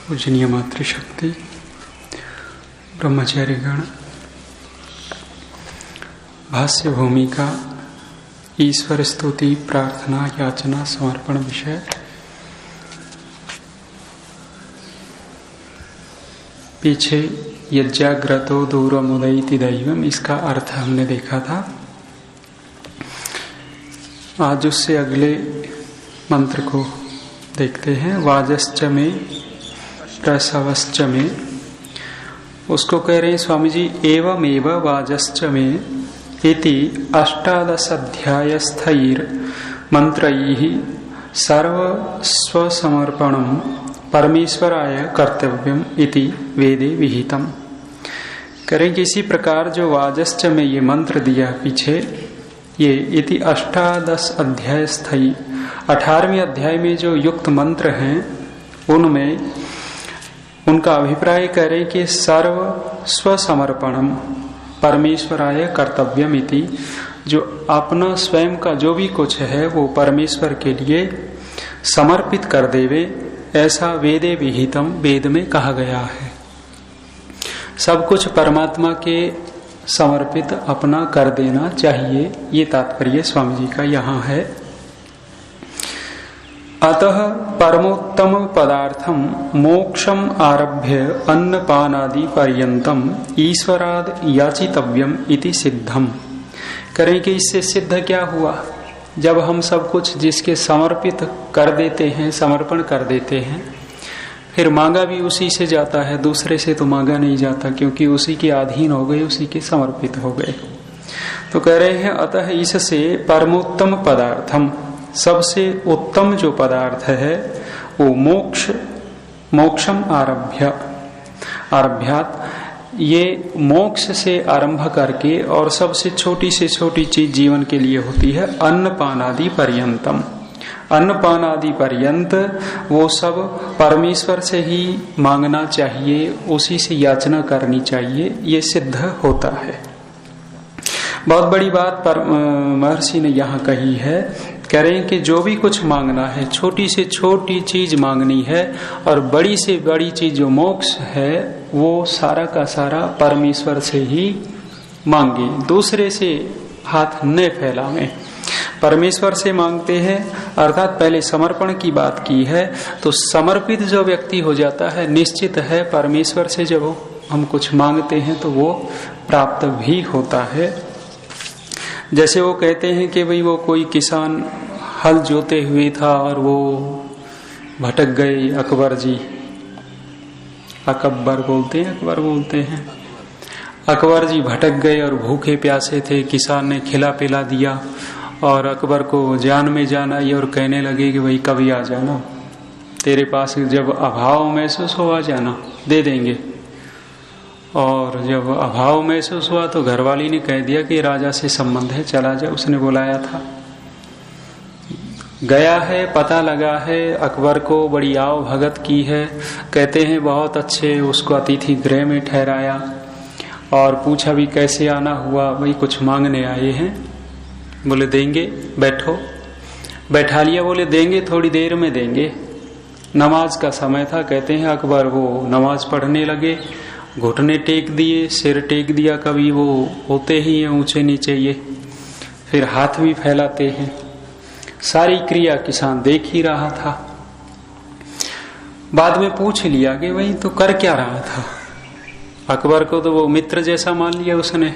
पूजनीय मातृशक्ति ब्रह्मचारीगण, भाष्य भूमिका ईश्वर स्तुति प्रार्थना याचना समर्पण विषय। पीछे यज्ञाग्रतो दूरमुदयति दैवम, इसका अर्थ हमने देखा था। आज उससे अगले मंत्र को देखते हैं। वाजश्च में प्रसवश्च में, उसको कह रहे हैं स्वामी जी, एवं एवं वाजश्च में इति 18 अध्यायस्थैर मंत्रैः सर्वस्वसमर्पणं परमेश्वराय कर्तव्यम इति वेदे विहितम। करें कि इसी प्रकार जो वाजश्च में ये मंत्र दिया पीछे, ये इति 18 अध्यायस्थई 18वें अध्याय में जो युक्त मंत्र हैं उनमें उनका अभिप्राय करें कि सर्व स्वसमर्पणम परमेश्वराय कर्तव्यम इति, जो अपना स्वयं का जो भी कुछ है वो परमेश्वर के लिए समर्पित कर देवे, ऐसा वेदे विहितम, वेद में कहा गया है। सब कुछ परमात्मा के समर्पित अपना कर देना चाहिए, ये तात्पर्य स्वामी जी का यहाँ है। अतः परमोत्तम पदार्थम मोक्षम आरभ्य अन्नपानादि पर्यंतम ईश्वराद याचितव्यम इति सिद्धम। करें कि इससे सिद्ध क्या हुआ, जब हम सब कुछ जिसके समर्पित कर देते हैं, समर्पण कर देते हैं, फिर मांगा भी उसी से जाता है, दूसरे से तो मांगा नहीं जाता, क्योंकि उसी के अधीन हो गए, उसी के समर्पित हो गए। तो कह रहे हैं अतः इससे परमोत्तम पदार्थम, सबसे उत्तम जो पदार्थ है वो मोक्षम आरभ्यात, ये मोक्ष से आरंभ करके और सबसे छोटी से छोटी चीज जीवन के लिए होती है अन्नपानादि पर्यंतम। अन्नपानादि पर्यंत वो सब परमेश्वर से ही मांगना चाहिए, उसी से याचना करनी चाहिए, ये सिद्ध होता है। बहुत बड़ी बात महर्षि ने यहाँ कही है। कह रहे हैं कि जो भी कुछ मांगना है, छोटी से छोटी चीज मांगनी है, और बड़ी से बड़ी चीज जो मोक्ष है वो सारा का सारा परमेश्वर से ही मांगे, दूसरे से हाथ न फैलावे, परमेश्वर से मांगते हैं। अर्थात पहले समर्पण की बात की है, तो समर्पित जो व्यक्ति हो जाता है, निश्चित है परमेश्वर से जब हम कुछ मांगते हैं तो वो प्राप्त भी होता है। जैसे वो कहते हैं कि भाई वो कोई किसान हल जोते हुए था और वो भटक गए, अकबर जी, अकबर बोलते हैं, अकबर बोलते हैं, अकबर जी भटक गए और भूखे प्यासे थे। किसान ने खिला पिला दिया और अकबर को जान में जान आई और कहने लगे कि भाई कभी आ जाना, तेरे पास जब अभाव महसूस हो आ जाना, दे देंगे। और जब अभाव महसूस हुआ तो घरवाली ने कह दिया कि राजा से संबंध है, चला जा, उसने बुलाया था। गया है, पता लगा है, अकबर को बड़ी आव भगत की है, कहते हैं बहुत अच्छे, उसको अतिथि गृह में ठहराया और पूछा भी कैसे आना हुआ, भाई कुछ मांगने आए हैं। बोले देंगे, बैठो, बैठा लिया। बोले देंगे, थोड़ी देर में देंगे। नमाज का समय था। कहते हैं अकबर वो नमाज पढ़ने लगे, घुटने टेक दिए, सिर टेक दिया, कभी वो होते ही हैं ऊंचे नीचे ये, फिर हाथ भी फैलाते हैं। सारी क्रिया किसान देख ही रहा था। बाद में पूछ लिया कि भाई तो कर क्या रहा था। अकबर को तो वो मित्र जैसा मान लिया उसने।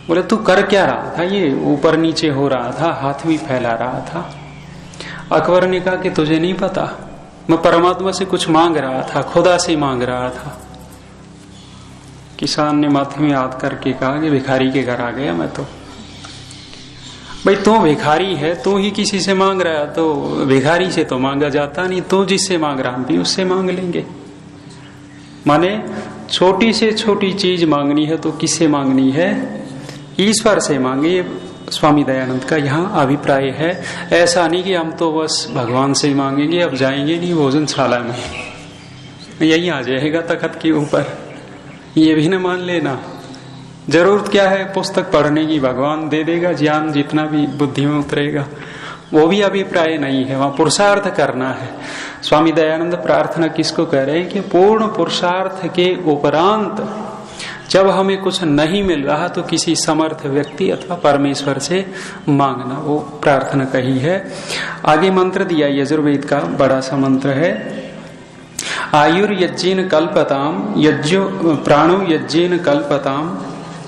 बोले तू कर क्या रहा था, ये ऊपर नीचे हो रहा था, हाथ भी फैला रहा था। अकबर ने कहा कि तुझे नहीं पता, मैं परमात्मा से कुछ मांग रहा था, खुदा से मांग रहा था। किसान ने माथे में हाथ करके कहा कि भिखारी के घर आ गया मैं तो। भाई तू भिखारी है, तू ही किसी से मांग रहा, तो भिखारी से तो मांगा जाता नहीं, तू जिससे मांग रहा हम भी उससे मांग लेंगे। माने छोटी से छोटी चीज मांगनी है तो किससे मांगनी है? ईश्वर से मांगे। स्वामी दयानंद का यहाँ अभिप्राय है। ऐसा नहीं कि हम तो बस भगवान से ही मांगेंगे, अब जाएंगे नहीं भोजनशाला में, यही आ जाएगा तखत के ऊपर, ये भी न मान लेना। जरूरत क्या है? पुस्तक पढ़ने की, भगवान दे देगा ज्ञान जितना भी बुद्धि में उतरेगा, वो भी अभिप्राय नहीं है। वहां पुरुषार्थ करना है। स्वामी दयानंद प्रार्थना किसको कह रहे हैं कि पूर्ण पुरुषार्थ के उपरांत जब हमें कुछ नहीं मिल रहा तो किसी समर्थ व्यक्ति अथवा परमेश्वर से मांगना, वो प्रार्थना कही है। आगे मंत्र दिया यजुर्वेद का बड़ा सा मंत्र है। आयुर्यज्ञेन कल्पताम, यज्ञो प्राणो यज्ञेन कल्पताम,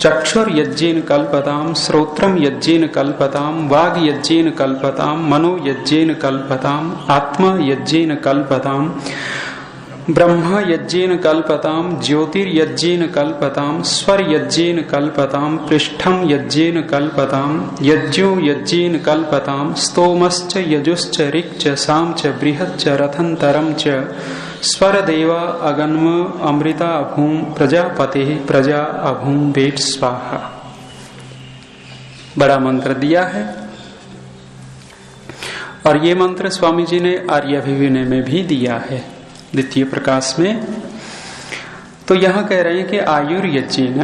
चक्षुर यज्ञेन कल्पताम, श्रोत्रम यज्ञेन कल्पताम, वाग यज्ञेन कल्पताम, मनो यज्ञेन कल्पताम, आत्मा यज्ञेन कल्पताम, ब्रह्म यज्ञेन कल्पताम, ज्योतिर्यज्ञेन कल्पताम, स्वर यज्ञेन कल्पताम, पृष्ठम यज्ञेन कल्पताम, यज्ञो यज्ञेन कल्पताम, स्तोमश्च यजुश्च ऋक्च सामच बृहच्च रथंतरम च स्वर देवा अगन्म अमृता अभूम प्रजापते प्रजा अभूम वेट स्वाहा। बड़ा मंत्र दिया है। और ये मंत्र स्वामी जी ने आर्याभिविनय में भी दिया है, द्वितीय प्रकाश में। तो यहां कह रहे हैं कि आयुर्यज्ञेन,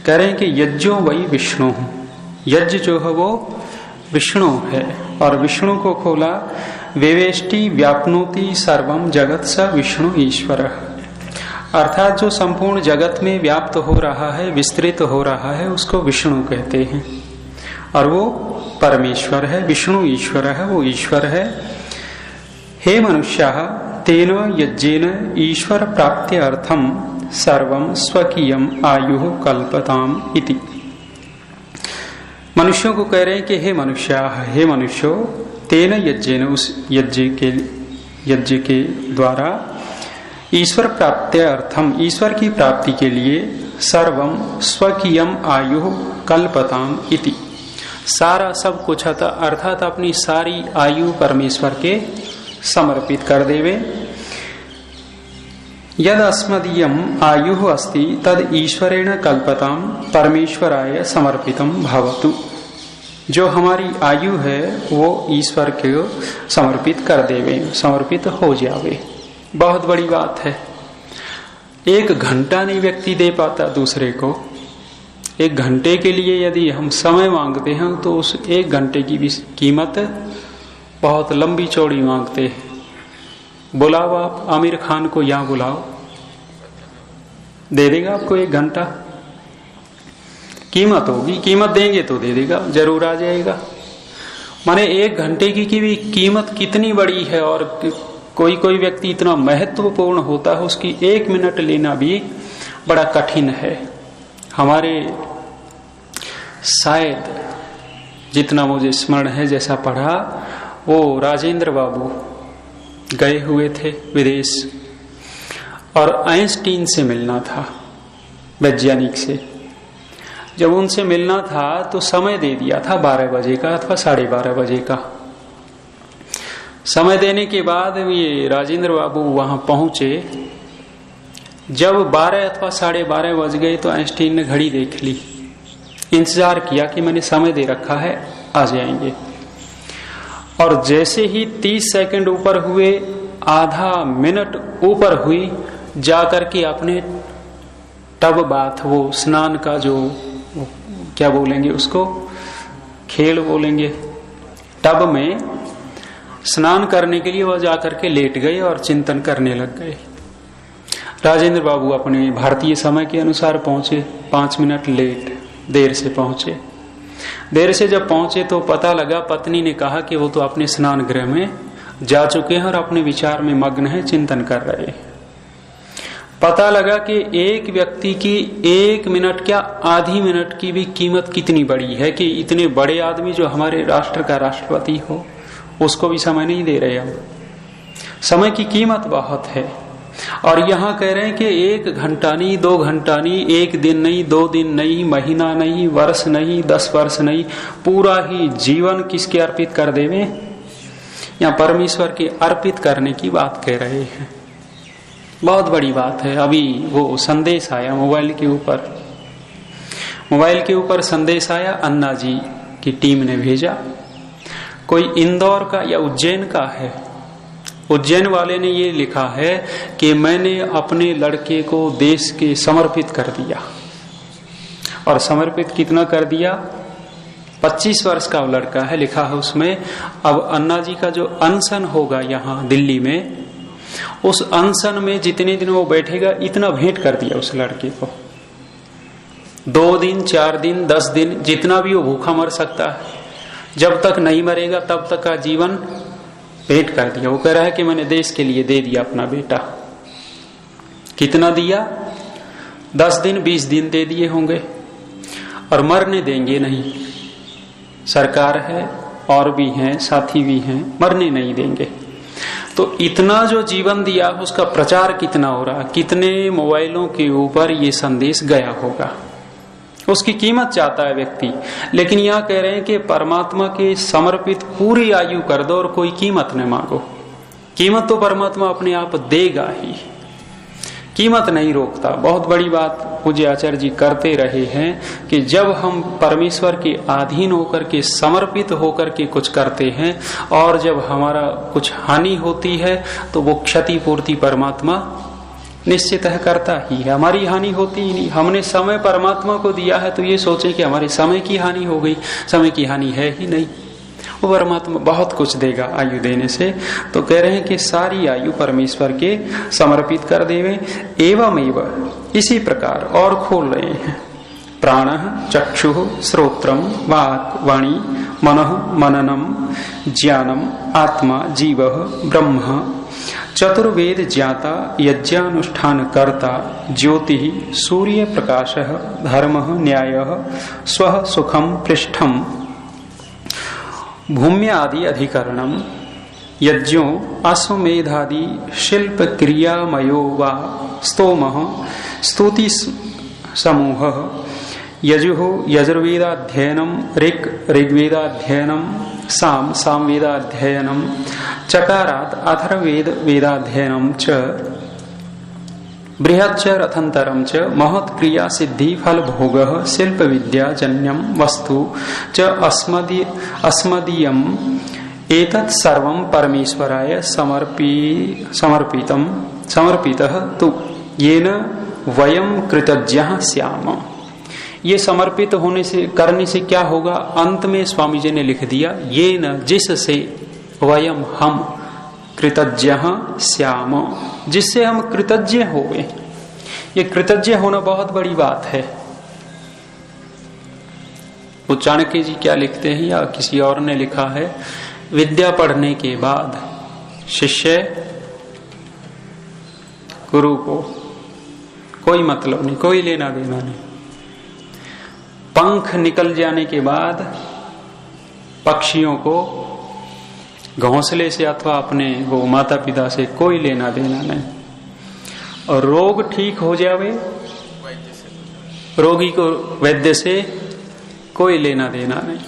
कह रहे हैं कि यज्ञो वही विष्णु, यज्ञ जो है वो विष्णु है। और विष्णु को खोला, वेवेष्टि व्याप्नोति सर्वम जगत स विष्णु ईश्वर, अर्थात जो संपूर्ण जगत में व्याप्त हो रहा है, विस्तृत हो रहा है, उसको विष्णु कहते हैं। और वो परमेश्वर है, विष्णु ईश्वर है, वो ईश्वर है। हे मनुष्याः तेन यज्ञेन ईश्वर प्राप्ति अर्थम सर्वम स्वकीयम आयु कल्पताम इति। मनुष्यों को कह रहे हैं कि हे मनुष्याः, हे मनुष्यो, तेन यज्ञेन, उस यज्ञ के द्वारा, ईश्वर प्राप्ति अर्थम, ईश्वर की प्राप्ति के लिए, सर्वम स्वकीयम आयु कल्पताम इति, सारा सब कुछ अर्थात अपनी सारी आयु परमेश्वर के समर्पित कर देवे। यद अस्मदीयम आयु अस्ति तद ईश्वरेण कल्पताम परमेश्वराय समर्पितम भवतु। जो हमारी आयु है वो ईश्वर को समर्पित कर देवे, समर्पित हो जावे। बहुत बड़ी बात है। 1 घंटा नहीं व्यक्ति दे पाता दूसरे को। 1 घंटे के लिए यदि हम समय मांगते हैं तो उस 1 घंटे की भी कीमत बहुत लंबी चौड़ी मांगते हैं। बुलाओ आप आमिर खान को, यहां बुलाओ, दे देगा आपको 1 घंटा। कीमत होगी, कीमत देंगे तो दे देगा, जरूर आ जाएगा। माने 1 घंटे की भी कीमत कितनी बड़ी है। और कोई कोई व्यक्ति इतना महत्वपूर्ण होता है, उसकी 1 मिनट लेना भी बड़ा कठिन है। हमारे शायद जितना मुझे स्मरण है, जैसा पढ़ा, वो राजेंद्र बाबू गए हुए थे विदेश और आइंस्टीन से मिलना था, वैज्ञानिक से। जब उनसे मिलना था तो समय दे दिया था 12 बजे का अथवा 12:30 बजे का। समय देने के बाद ये राजेंद्र बाबू वहां पहुंचे। जब 12 अथवा 12:30 बज गए तो आइंस्टीन ने घड़ी देख ली, इंतजार किया कि मैंने समय दे रखा है, आ जाएंगे। और जैसे ही 30 सेकंड ऊपर हुए, आधा मिनट ऊपर हुई, जाकर के अपने टब बाथ, वो स्नान का जो क्या बोलेंगे उसको, खेल बोलेंगे, टब में स्नान करने के लिए वह जाकर के लेट गए और चिंतन करने लग गए। राजेंद्र बाबू अपने भारतीय समय के अनुसार पहुंचे, 5 मिनट लेट, देर से पहुंचे। देर से जब पहुंचे तो पता लगा, पत्नी ने कहा कि वो तो अपने स्नान गृह में जा चुके हैं और अपने विचार में मग्न है, चिंतन कर रहे हैं। पता लगा कि एक व्यक्ति की 1 मिनट क्या आधी मिनट की भी कीमत कितनी बड़ी है, कि इतने बड़े आदमी जो हमारे राष्ट्र का राष्ट्रपति हो, उसको भी समय नहीं दे रहे हम। समय की कीमत बहुत है। और यहाँ कह रहे हैं कि 1 घंटा नहीं, 2 घंटा नहीं, 1 दिन नहीं, 2 दिन नहीं, महीना नहीं, वर्ष नहीं, 10 वर्ष नहीं, पूरा ही जीवन किसके अर्पित कर देवे? यहाँ परमेश्वर के अर्पित करने की बात कह रहे हैं। बहुत बड़ी बात है। अभी वो संदेश आया मोबाइल के ऊपर संदेश आया, अन्ना जी की टीम ने भेजा। कोई इंदौर का या उज्जैन का है, उज्जैन वाले ने ये लिखा है कि मैंने अपने लड़के को देश के समर्पित कर दिया। और समर्पित कितना कर दिया? 25 वर्ष का वो लड़का है, लिखा है उसमें। अब अन्ना जी का जो अनशन होगा यहाँ दिल्ली में, उस अनशन में जितने दिन वो बैठेगा इतना भेंट कर दिया उस लड़के को। 2 दिन, 4 दिन, 10 दिन, जितना भी वो भूखा मर सकता है, जब तक नहीं मरेगा तब तक का जीवन भेंट कर दिया। वो कह रहा है कि मैंने देश के लिए दे दिया अपना बेटा। कितना दिया? 10 दिन, 20 दिन दे दिए होंगे। और मरने देंगे नहीं। सरकार है, और भी हैं, साथी भी हैं, मरने नहीं देंगे। तो इतना जो जीवन दिया उसका प्रचार कितना हो रहा, कितने मोबाइलों के ऊपर ये संदेश गया होगा, उसकी कीमत चाहता है व्यक्ति। लेकिन यह कह रहे हैं कि परमात्मा के समर्पित पूरी आयु कर दो और कोई कीमत न मांगो। कीमत तो परमात्मा अपने आप देगा ही, कीमत नहीं रोकता। बहुत बड़ी बात पूज्य आचार्य जी करते रहे हैं कि जब हम परमेश्वर के अधीन होकर के, समर्पित होकर के कुछ करते हैं और जब हमारा कुछ हानि होती है तो वो क्षतिपूर्ति परमात्मा निश्चित है करता ही है। हमारी हानि होती ही नहीं। हमने समय परमात्मा को दिया है तो ये सोचे कि हमारे समय की हानि हो गई, समय की हानि है ही नहीं। वो परमात्मा बहुत कुछ देगा आयु देने से। तो कह रहे हैं कि सारी आयु परमेश्वर के समर्पित कर देवे। एवं इसी प्रकार और खोल रहे हैं, प्राण चक्षु श्रोत्रम वाक् वाणी मनः मननम ज्ञानम आत्मा जीव ब्रह्म चतुर्वेद ज्ञाता यज्ञानुष्ठान कर्ता ज्योति सूर्य प्रकाश धर्म न्याय स्व सुखम पृष्ठम भूम्य आदि अधिकरणम यज्ञों अश्वमेधादि शिल्प क्रियामयो वा स्तोम स्तुति समूह यजुः यजुर्वेदाध्ययनम ऋग्वेदाध्ययनम सामवेदाध्ययनम चकारात अथर्ववेद वेदाध्ययनम च बृहच्च रथंतरम च महत् क्रिया सिद्धि फल भोग शिल्प विद्या जन्यम वस्तु च अस्मदीयम एतत् सर्वं परमेश्वराय समर्पितः तु येन वयम कृतज्ञः स्याम। ये समर्पित होने से, करने से क्या होगा? अंत में स्वामी जी ने लिख दिया, ये न जिससे वयम हम कृतज्ञ श्याम, जिससे हम कृतज्ञ हो गए। ये कृतज्ञ होना बहुत बड़ी बात है। वो चाणक्य जी क्या लिखते हैं या किसी और ने लिखा है, विद्या पढ़ने के बाद शिष्य गुरु को कोई मतलब नहीं, कोई लेना देना नहीं। पंख निकल जाने के बाद पक्षियों को घोंसले से अथवा अपने वो माता पिता से कोई लेना देना नहीं। और रोग ठीक हो जावे, रोगी को वैद्य से कोई लेना देना नहीं।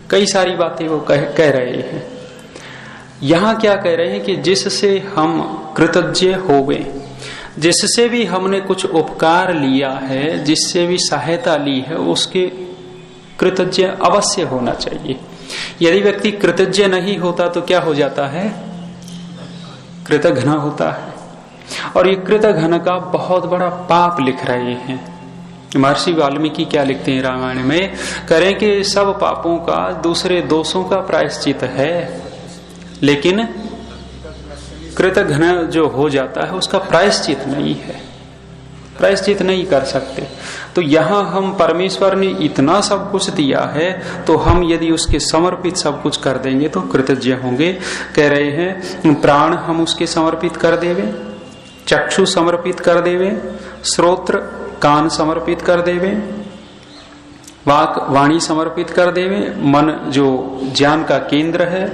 कई सारी बातें वो कह रहे हैं। यहां क्या कह रहे हैं कि जिससे हम कृतज्ञ हो गए, जिससे भी हमने कुछ उपकार लिया है, जिससे भी सहायता ली है, उसके कृतज्ञ अवश्य होना चाहिए। यदि व्यक्ति कृतज्ञ नहीं होता तो क्या हो जाता है? कृतघ्न होता है। और ये कृतघ्न का बहुत बड़ा पाप लिख रहे हैं। महर्षि वाल्मीकि क्या लिखते हैं रामायण में, करें कि सब पापों का, दूसरे दोषों का प्रायश्चित है, लेकिन कृतघ्न जो हो जाता है उसका प्रायश्चित नहीं है, प्रायश्चित नहीं कर सकते। तो यहाँ हम, परमेश्वर ने इतना सब कुछ दिया है तो हम यदि उसके समर्पित सब कुछ कर देंगे तो कृतज्ञ होंगे। कह रहे हैं प्राण हम उसके समर्पित कर देवे, चक्षु समर्पित कर देवे, श्रोत्र कान समर्पित कर देवे, वाक वाणी समर्पित कर देवे, मन जो ज्ञान का केंद्र है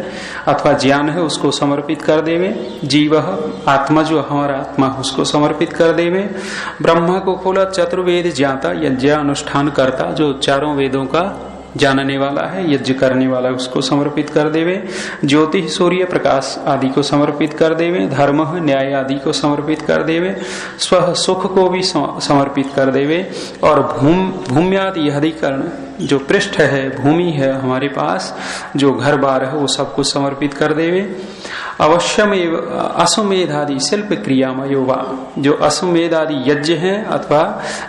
अथवा ज्ञान है उसको समर्पित कर देवे, जीव आत्मा जो हमारा आत्मा उसको समर्पित कर देवे, ब्रह्मा को खोला, चतुर्वेद ज्ञाता यज्ञ अनुष्ठान करता जो चारों वेदों का जानने वाला है, यज्ञ करने वाला उसको समर्पित कर देवे, ज्योति सूर्य प्रकाश आदि को समर्पित कर देवे, धर्म न्याय आदि को समर्पित कर देवे, स्व सुख को भी समर्पित कर देवे, और भूम्यादि अधिकरण जो पृष्ठ है, भूमि है हमारे पास, जो घर बार है, वो सब कुछ समर्पित कर देवे। अवश्यमेव अश्वमेधादि शिल्प क्रियामयोवा, जो अश्वमेध आदि यज्ञ हैं अथवा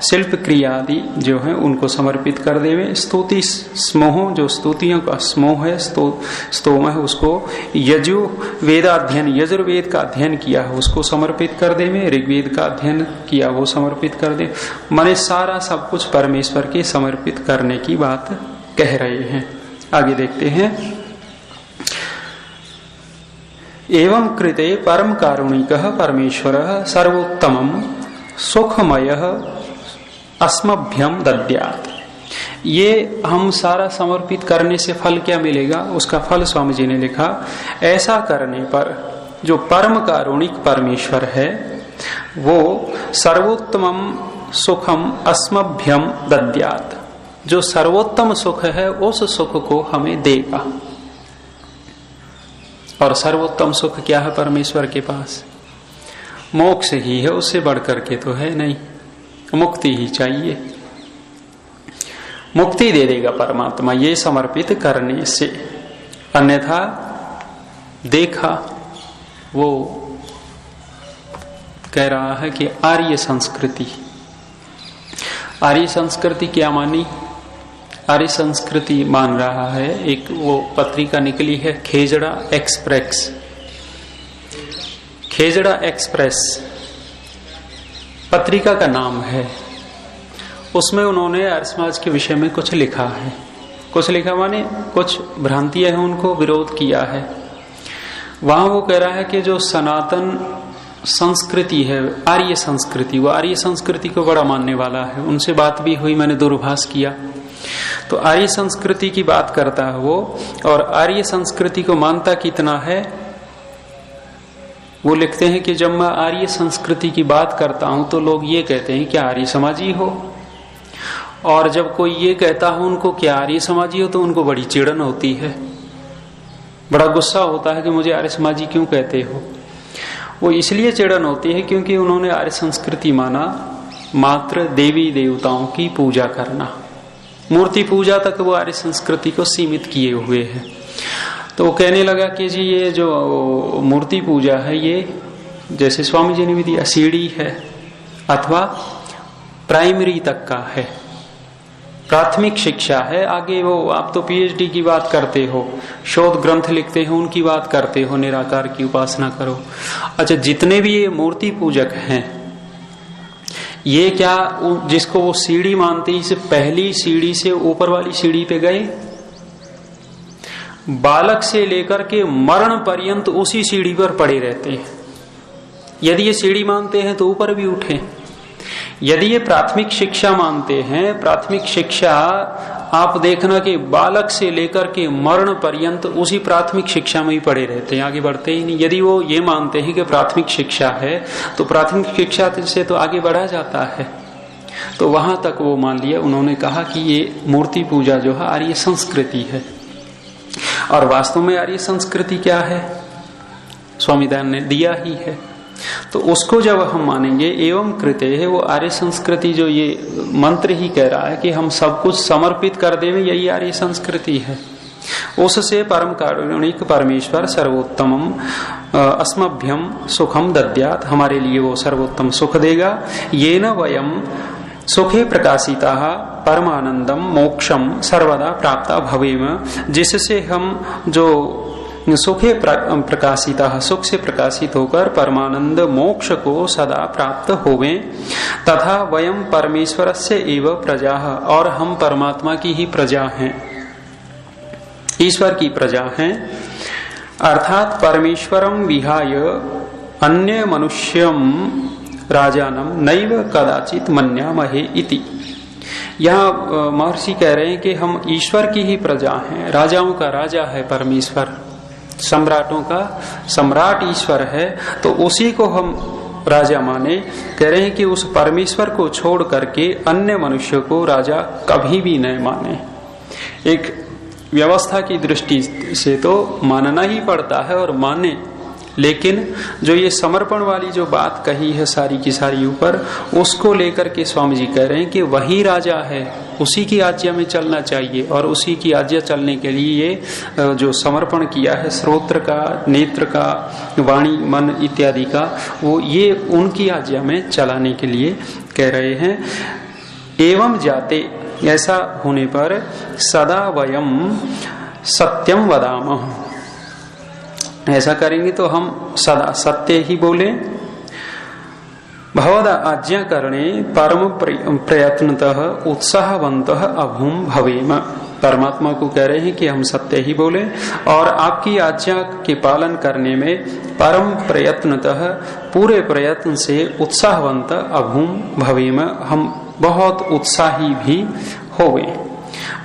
शिल्प क्रिया आदि जो है उनको समर्पित कर देवे। स्तुति स्मोह, जो स्तुतियों का स्मोह है, स्तोम है, उसको यजु वेदाध्ययन, यजुर्वेद का अध्ययन किया है उसको समर्पित कर देवे, ऋग्वेद का अध्ययन किया वो समर्पित कर दे। माने सारा सब कुछ परमेश्वर के समर्पित करने की बात कह रहे हैं। आगे देखते हैं। एवं कृते परम कारुणिकः परमेश्वरः सर्वोत्तमं सुखमयः अस्मभ्यं दद्यात्। ये हम सारा समर्पित करने से फल क्या मिलेगा, उसका फल स्वामी जी ने लिखा, ऐसा करने पर जो परम कारुणिक परमेश्वर है वो सर्वोत्तमं सुखम अस्मभ्यं दद्यात्, जो सर्वोत्तम सुख है उस सुख को हमें देगा। और सर्वोत्तम सुख क्या है परमेश्वर के पास? मोक्ष ही है, उससे बढ़कर के तो है नहीं, मुक्ति ही चाहिए, मुक्ति दे देगा परमात्मा ये समर्पित करने से। अन्यथा देखा वो कह रहा है कि आर्य संस्कृति, आर्य संस्कृति क्या मानी? आर्य संस्कृति मान रहा है, एक वो पत्रिका निकली है खेजड़ा एक्सप्रेस, खेजड़ा एक्सप्रेस पत्रिका का नाम है। उसमें उन्होंने आर्य समाज के विषय में कुछ लिखा है, कुछ लिखा माने कुछ भ्रांतियां हैं उनको विरोध किया है। वहां वो कह रहा है कि जो सनातन संस्कृति है, आर्य संस्कृति, वो आर्य संस्कृति को बड़ा मानने वाला है। उनसे बात भी हुई, मैंने दूरभाष किया, तो आर्य संस्कृति की बात करता है वो, और आर्य संस्कृति को मानता कितना है वो लिखते हैं कि जब मैं आर्य संस्कृति की बात करता हूं तो लोग ये कहते हैं कि आर्य समाजी हो, और जब कोई ये कहता है उनको कि आर्य समाजी हो तो उनको बड़ी चिड़न होती है, बड़ा गुस्सा होता है कि मुझे आर्य समाजी क्यों कहते हो। वो इसलिए चिड़न होती है क्योंकि उन्होंने आर्य संस्कृति माना मात्र देवी देवताओं की पूजा करना, मूर्ति पूजा तक वो आर्य संस्कृति को सीमित किए हुए हैं। तो वो कहने लगा कि जी ये जो मूर्ति पूजा है ये जैसे स्वामी जी ने भी दिया सीढ़ी है अथवा प्राइमरी तक का है, प्राथमिक शिक्षा है। आगे वो आप तो पीएचडी की बात करते हो, शोध ग्रंथ लिखते हो, उनकी बात करते हो, निराकार की उपासना करो। अच्छा, जितने भी ये मूर्ति पूजक हैं ये क्या जिसको वो सीढ़ी मानते हैं, इसे पहली सीढ़ी से ऊपर वाली सीढ़ी पे गए? बालक से लेकर के मरण पर्यंत उसी सीढ़ी पर पड़े रहते हैं। यदि ये सीढ़ी मानते हैं तो ऊपर भी उठे। यदि ये प्राथमिक शिक्षा मानते हैं, प्राथमिक शिक्षा आप देखना कि बालक से लेकर के मरण पर्यंत उसी प्राथमिक शिक्षा में ही पड़े रहते हैं, आगे बढ़ते ही नहीं। यदि वो ये मानते हैं कि प्राथमिक शिक्षा है तो प्राथमिक शिक्षा से तो आगे बढ़ा जाता है, तो वहां तक वो मान लिया। उन्होंने कहा कि ये मूर्ति पूजा जो है आर्य संस्कृति है। और वास्तव में आर्य संस्कृति क्या है? स्वामी दयानंद ने दिया ही है। तो उसको जब हम मानेंगे एवं कृते है, वो आर्य संस्कृति जो ये मंत्र ही कह रहा है कि हम सब कुछ समर्पित कर देवे, यही आर्य संस्कृति है। उससे परम कारुणिक परमेश्वर सर्वोत्तमम अस्मभ्यम सुखम दद्यात्, हमारे लिए वो सर्वोत्तम सुख देगा। येन वयम सुखे प्रकाशिता परमानंदम मोक्षम सर्वदा प्राप्ता भवेम, जिससे हम जो सुखे प्रकाशिता सुख से प्रकाशित होकर परमानंद मोक्ष को सदा प्राप्त होवे। तथा वयम परमेश्वर से एव प्रजा, और हम परमात्मा की ही प्रजा हैं, ईश्वर की प्रजा हैं। अर्थात परमेश्वरम विहाय अन्य मनुष्यम राजानम नैव कदाचित मन्यामहे इति। यहाँ महर्षि कह रहे हैं कि हम ईश्वर की ही प्रजा हैं, राजाओं का राजा है परमेश्वर, सम्राटों का सम्राट ईश्वर है, तो उसी को हम राजा माने। कह रहे हैं कि उस परमेश्वर को छोड़ करके अन्य मनुष्य को राजा कभी भी न माने। एक व्यवस्था की दृष्टि से तो मानना ही पड़ता है और माने, लेकिन जो ये समर्पण वाली जो बात कही है सारी की सारी ऊपर, उसको लेकर के स्वामी जी कह रहे हैं कि वही राजा है, उसी की आज्ञा में चलना चाहिए। और उसी की आज्ञा चलने के लिए ये जो समर्पण किया है श्रोत्र का, नेत्र का, वाणी, मन इत्यादि का, वो ये उनकी आज्ञा में चलाने के लिए कह रहे हैं। एवं जाते, ऐसा होने पर सदा वयम सत्यम वदामः, ऐसा करेंगे तो हम सदा सत्य ही बोले। भवद आज्ञा करणे परम प्रयत्नतः उत्साहवन्तः अभूम भवेम। परमात्मा को कह रहे हैं कि हम सत्य ही बोले और आपकी आज्ञा के पालन करने में परम प्रयत्नतः, पूरे प्रयत्न से उत्साहवंत अभूम भवेम, हम बहुत उत्साही भी होवे।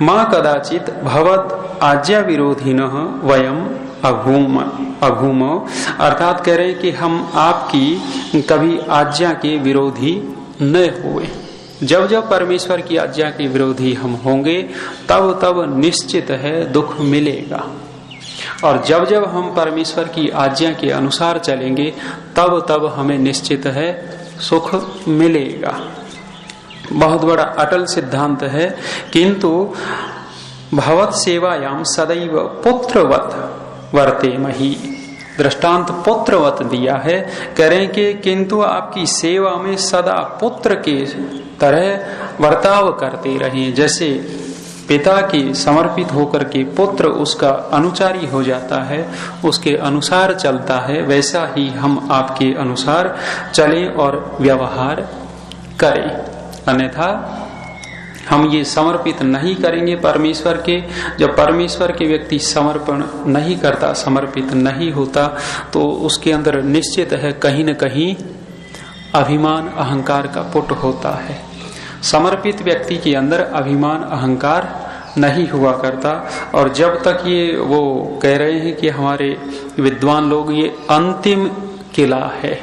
मां कदाचित भवत आज्ञा विरोधिनः वयम अभूम, अर्थात कह रहे हैं कि हम आपकी कभी आज्ञा के विरोधी न हुए। जब जब परमेश्वर की आज्ञा के विरोधी हम होंगे तब तब निश्चित है दुख मिलेगा, और जब जब हम परमेश्वर की आज्ञा के अनुसार चलेंगे तब तब हमें निश्चित है सुख मिलेगा। बहुत बड़ा अटल सिद्धांत है। किंतु भवत सेवायाम सदैव पुत्रवत वर्तेमहि, दृष्टांत पुत्रवत दिया है। करें कि किंतु आपकी सेवा में सदा पुत्र के तरह वर्ताव करते रहें। जैसे पिता के समर्पित होकर के पुत्र उसका अनुचारी हो जाता है, उसके अनुसार चलता है, वैसा ही हम आपके अनुसार चलें और व्यवहार करें। अन्यथा हम ये समर्पित नहीं करेंगे परमेश्वर के। जब परमेश्वर के व्यक्ति समर्पण नहीं करता, समर्पित नहीं होता, तो उसके अंदर निश्चित है कहीं न कहीं अभिमान अहंकार का पुट होता है। समर्पित व्यक्ति के अंदर अभिमान अहंकार नहीं हुआ करता। और जब तक ये वो कह रहे हैं कि हमारे विद्वान लोग ये अंतिम किला है,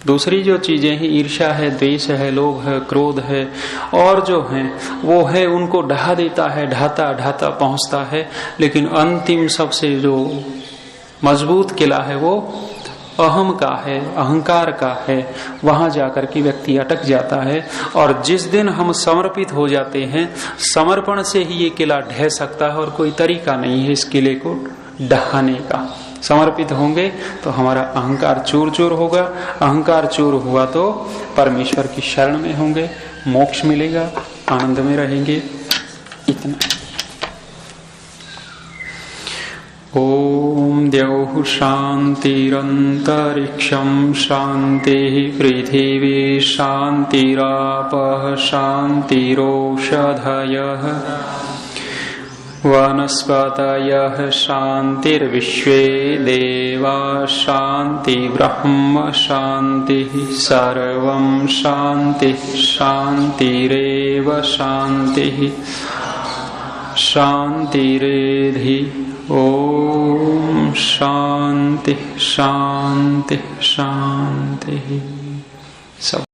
दूसरी जो चीजें हैं ईर्ष्या है, द्वेष है, लोभ है, क्रोध है और जो है वो है उनको ढहा देता है, ढाता ढाता पहुंचता है। लेकिन अंतिम सबसे जो मजबूत किला है वो अहम का है, अहंकार का है। वहां जाकर के व्यक्ति अटक जाता है। और जिस दिन हम समर्पित हो जाते हैं, समर्पण से ही ये किला ढह सकता है और कोई तरीका नहीं है इस किले को ढहाने का। समर्पित होंगे तो हमारा अहंकार चूर चूर होगा, अहंकार चूर हुआ तो परमेश्वर की शरण में होंगे, मोक्ष मिलेगा, आनंद में रहेंगे। इतना। ओम द्यौः शान्तिरन्तरिक्षं शान्तिः पृथिवी शान्तिरापः शान्तिरोषधयः वनस्पतयः शान्तिर्विश्वे देवा शान्ति ब्रह्म शान्तिः सर्वं शान्तिः शान्तिरेव शान्तिः शान्तिरेधि। ओम शान्तिः शान्तिः शान्तिः। सब